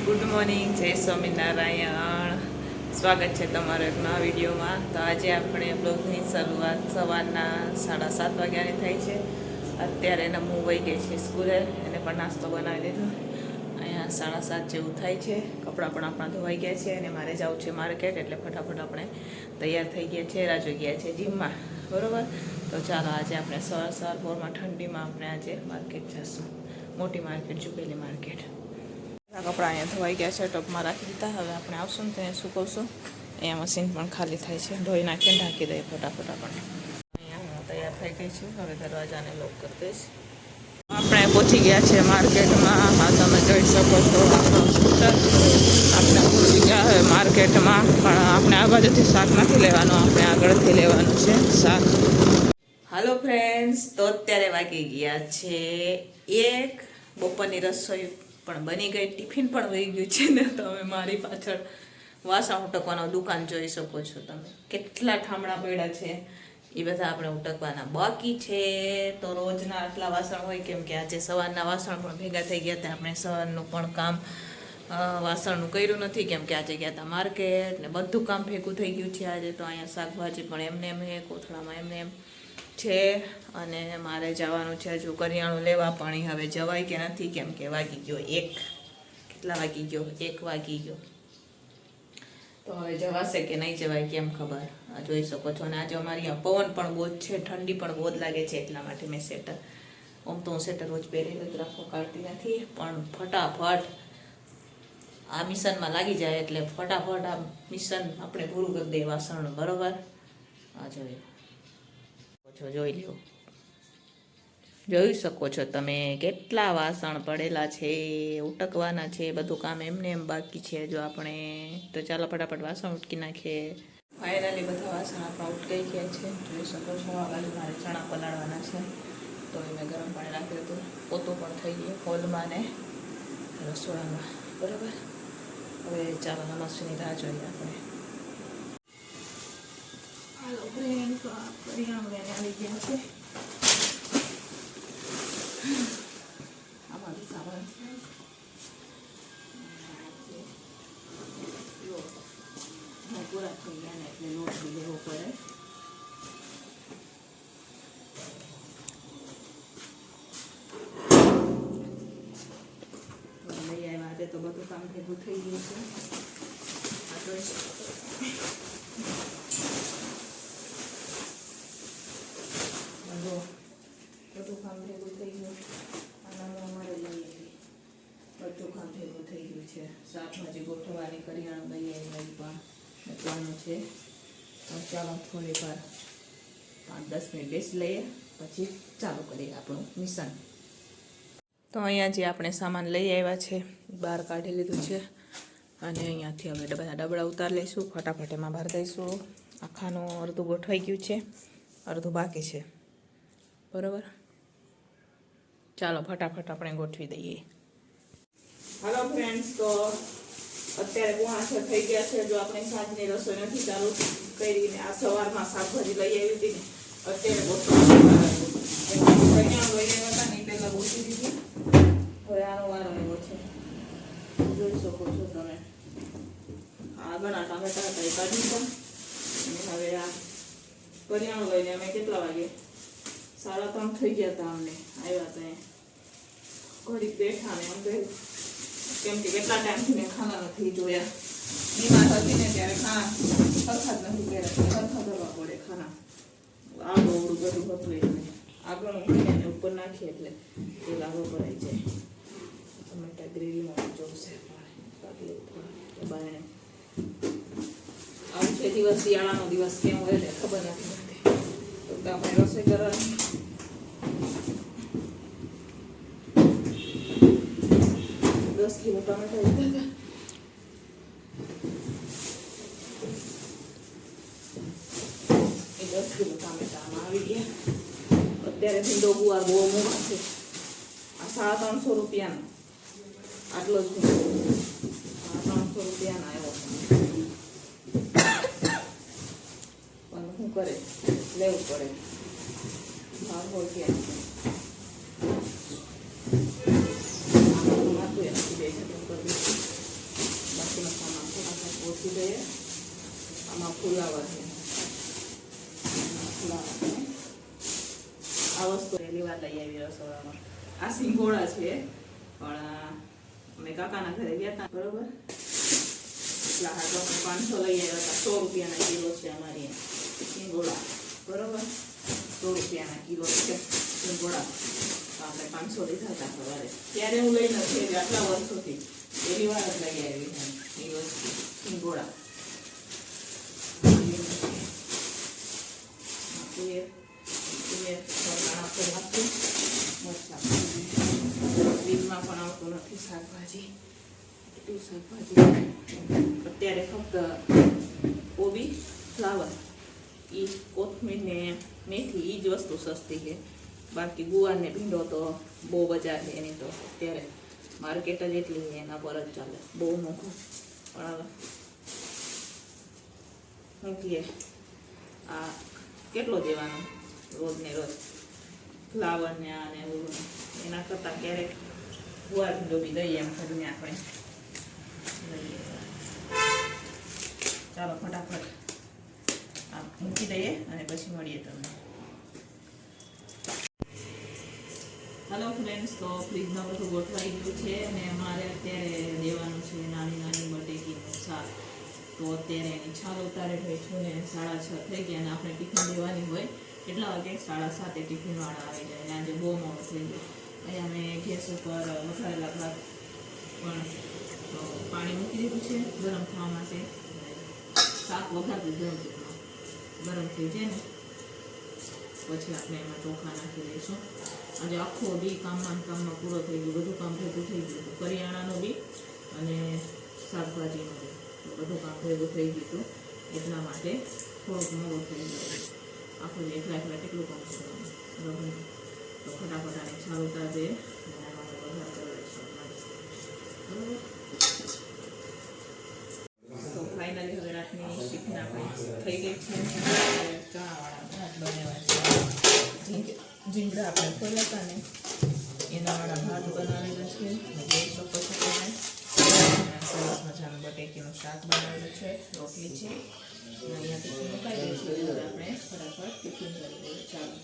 Good morning, જય સ્વામિનારાયણ. સ્વાગત છે તમારો એક નવા વિડીયોમાં. તો આજે આપણે બ્લોગની શરૂઆત સવારના 7:30 વાગ્યાની થઈ છે. અત્યારે એને હું વહી ગઈ છે સ્કૂલે, એને પણ નાસ્તો બનાવી દીધો. અહીંયા 7:30 જેવું થાય છે. કપડાં પણ આપણા ધોવાઈ ગયા છે અને મારે જવું છે માર્કેટ, એટલે ફટાફટ આપણે તૈયાર થઈ ગયા છે. રાજુ ગયા છે જીમમાં, બરાબર. તો ચાલો આજે આપણે સવાર ભોરમાં ઠંડીમાં આપણે આજે માર્કેટ જઈશું. મોટી માર્કેટ, જુબેલી માર્કેટ. કપડાં અહીંયા ધોવાઈ ગયા છે, ટપમાં રાખી દીધા. હવે આપણે આવશું ને ત્યાં સૂકવશું. અહીંયા મશીન પણ ખાલી થાય છે, ધોઈ નાખીને ઢાંકી દઈએ ફટાફટ. આપણે અહીંયા હું તૈયાર થઈ ગઈ છું. હવે દરવાજાને લોક કરી દઈશ. આપણે પહોંચી ગયા છે માર્કેટમાં. હા, તમે જોઈ શકો છો આપણો સ્કૂટર. આપણે પહોંચી ગયા હવે માર્કેટમાં, પણ આપણે આ બાજુથી શાક નથી લેવાનું, આપણે આગળથી લેવાનું છે શાક. હાલો ફ્રેન્ડ્સ, તો અત્યારે વાગી ગયા છે 1. બપોરની રસોઈ પણ બની ગઈ, ટિફિન પણ વહી ગયું છે ને. તમે મારી પાછળ વાસણ ઉટકવાનો દુકાન જોઈ શકો છો. તમે કેટલા ઠામડા પડ્યા છે, એ બધા આપણે ઉટકવાના બાકી છે. તો રોજના આટલા વાસણ હોય, કેમ કે આજે સવારના વાસણ પણ ભેગા થઈ ગયા હતા. આપણે સવારનું પણ કામ વાસણનું કર્યું નથી, કેમ કે આજે ગયા હતા માર્કેટ ને બધું કામ ભેગું થઈ ગયું છે આજે. તો અહીંયા શાકભાજી પણ એમને એમ, કોથળામાં એમને એમ છે. અને મારે જવાનું છે હજુ કરિયાણું લેવા, પણ હવે જવાય કે નથી, કેમ કે વાગી ગયો 1. કેટલા વાગી ગયો? 1 વાગી ગયો. તો હવે જવાશે કે નહીં જવાય કેમ ખબર. જોઈ શકો છો. અને આજે અમારી અહીંયા પવન પણ બહુ જ છે, ઠંડી પણ બહુ જ લાગે છે, એટલા માટે મેં સ્વેટર, આમ તો હું સ્વેટર રોજ પહેરેલું જ રાખવા કાઢતી નથી, પણ ફટાફટ આ મિશનમાં લાગી જાય એટલે ફટાફટ આ મિશન આપણે પૂરું કરી દઈએ વાસણનું, બરાબર. આ જોઈ લો, જોઈ શકો છો તમે કેટલા વાસણ પડેલા છે, ઉટકવાના છે. બધું કામ એમને એમ બાકી છે જો આપણે. તો ચાલો ફટાફટ વાસણ ઉટકી નાખીએ. ફાઇનલી બધા વાસણ આપણા ઉટકાઈ ગયા છે, જોઈ શકો છો. આ બાજુ મારે ચણા પલાળવાના છે, તો એ મેં ગરમ પાણી રાખ્યું હતું. પોતું પણ થઈ ગયું હોલમાં ને રસોડામાં, બરાબર. હવે ચાલો નમસ્તીની રાહ જોઈએ આપણે. હાલો ફ્રેન્ડ, તો આ કરિયાણું લઈને આવી ગયા છે. આમાં સામાન પૂરા થઈ ગયા ને એટલે લોટ બી લેવો પડે. લઈ આવ્યા આજે તો બધું કામ ભેગું થઈ ગયું છે. આ જોઈ બધું કામ ભેગું થઈ ગયું. આનામાં અમારે લઈ બધું કામ ભેગું થઈ ગયું છે. શાકભાજી ગોઠવવાની, કરિયાણું લઈ આવી પણ મૂકવાનું છે. ચાલો થોડી વાર 5-10 મિનિટ બેસી લઈએ, પછી ચાલુ કરીએ આપણું મિશન. તો અહીંયા જે આપણે સામાન લઈ આવ્યા છે બહાર કાઢી લીધું છે, અને અહીંયાથી હવે બધા ડબડા ઉતાર લઈશું. ફટાફટ એમાં બહાર દઈશું. આખાનું અડધું ગોઠવાઈ ગયું છે, અડધું બાકી છે, બરાબર. ચાલો ફટાફટ આપણે ગોઠવી દઈએ. હાલો ફ્રેન્ડ્સ, તો અત્યારે 5:30 થઈ ગયા છે. જો આપણે સાંજની રસોઈ નથી ચાલુ કરીને, આ સવારમાં શાકભાજી લઈ આવી હતી ને, અત્યારે ગોઠવવાનું લઈ આવ્યા હતા ને પહેલાં ગોઠવી દીધી. હવે આનો વારો એવો છે, જોઈ શકો છો તમે. આ ઘણા ટામેટા હતા એ કાઢી પણ. હવે આ કરિયાણું લઈને અમે કેટલા વાગે 3:30 થઈ ગયા હતા. અમને આવ્યા હતા ઘડીક બેઠા ને એમ કહ્યું, કેમ કે કેટલા ટાઈમથી મેં ખાના નથી જોયા. બીમાર હતી ને ત્યારે ખાના સરખા જ નથી કર્યા, સરખા કરવા પડે ખાના. આગળ ઓળું બધું હતું એટલે આગળ મૂકીને ઉપર નાખીએ એટલે એ લાગો ભરાઈ જાય. ટમેટા ગ્રેવીમાં જોશે બાયણે. આવું છે દિવસ, શિયાળાનો દિવસ કેમ હોય એટલે ખબર નથી પડતી. તો આપણે રસોઈ કરવાની. 10 કિલો ટમેટા લીધા હતા. એ 10 કિલો ટામેટા આમાં આવી ગયા. અત્યારે ભીંડો ગુવાર બહુ મોંઘા છે. આ 350 રૂપિયાનો આટલો જ ભીંડો 300 રૂપિયાનો આવ્યો. પણ શું કરે, લેવું પડે, ભાવ હોય ત્યાં. માથું એનાથી 2 કરી મસાલામાં ફટાફટ ઓછી દઈએ. આમાં ફુલાવર છે. આ વસ્તુ પહેલી વાર લઈ આવી રસોડામાં. આ સિંગોડા છે, પણ અમે કાકાના ઘરે ગયા હતા, બરોબર. એટલા હાટો અમે 500 લઈ આવ્યા હતા. 100 રૂપિયાના કિલો છે અમારી સિંગોડા, બરોબર. 100 રૂપિયાના કિલો છે સિંગોડા. તો આપણે 500 લીધા હતા સવારે. ત્યારે હું લઈ નથી આટલા વર્ષોથી પહેલી વાર જ લઈ આવી એ વસ્તુ સિંગોડા. બીજમાં પણ આવતું નથી શાકભાજી. એટલું શાકભાજી અત્યારે ફક્ત કોબી, ફ્લાવર, એ કોથમીર ને મેથી, એ જ વસ્તુ સસ્તી છે. બાકી ગુવાર ને ભીંડો તો બહુ બજાર છે એની, તો અત્યારે માર્કેટ જ એટલી છે, એના પર જ ચાલે. બહુ મોંઘું. પણ હવે શું કહીએ, આ કેટલો દેવાનો રોજ ને રોજ ફ્લાવર ને આ ને એવું. એના કરતાં ક્યારેક ગુવાર ભીંડો બી દઈએ એમ કરીને આપણે લઈએ. ચાલો ફટાફટ આમ મૂકી દઈએ અને પછી મળીએ તમને. હલો ફ્રેન્ડ્સ, તો ફ્રીજમાં બધું ગોઠવાઈ ગયું છે અને અમારે અત્યારે દેવાનું છે નાની નાની બટેકીનું શાક. તો અત્યારે એની છાલ ઉતારે ભાઈ છું ને 6:30 થઈ ગયા અને આપણે ટિફિન દેવાની હોય. કેટલા વાગે? 7:30 ટિફિનવાળા આવી જાય. આજે બહુ મોડું થઈ ગયું. અહીંયા મેં ગેસ ઉપર વઘારેલા ભાત પણ પાણી મૂકી દીધું છે ગરમ થવા માટે. શાક વઘારતું ગરમ ગરમ થઈ જાય ને પછી આપણે એમાં ચોખા નાખી દઈશું. આજે આખો દી કામમાં પૂરો થઈ ગયો. બધું કામ ભેગું થઈ ગયું હતું. કરિયાણાનું બી અને શાકભાજીનું બી બધું કામ ભેગું થઈ ગયું હતું. એટલા માટે થોડુંક મોડું થઈ ગયું. આખું એકલા કેટલું કામ કરવાનું. તો ફટાફટ આને છાલ ઉતાર દે અને આમાં વઘાર કરી દઈશું. બરાબર. તો ફાઇનલી હવે રાતની ટિફિન આપણી થઈ ગઈ છે. ચણાવાળા ભાત બનાવ્યા છે. જીંગડા આપણે ખોલ્યા હતા ને એના વાળા ભાત બનાવેલા છે. જોઈ શકો છો તમે. સરસ મજાનું બટેકીનું શાક બનાવેલું છે. રોટલી છે. અહીંયા ટિફિન મુકાઈ દઈશું. આપણે ફટાફટ ટિફિન કરી દઈએ. ચાલો.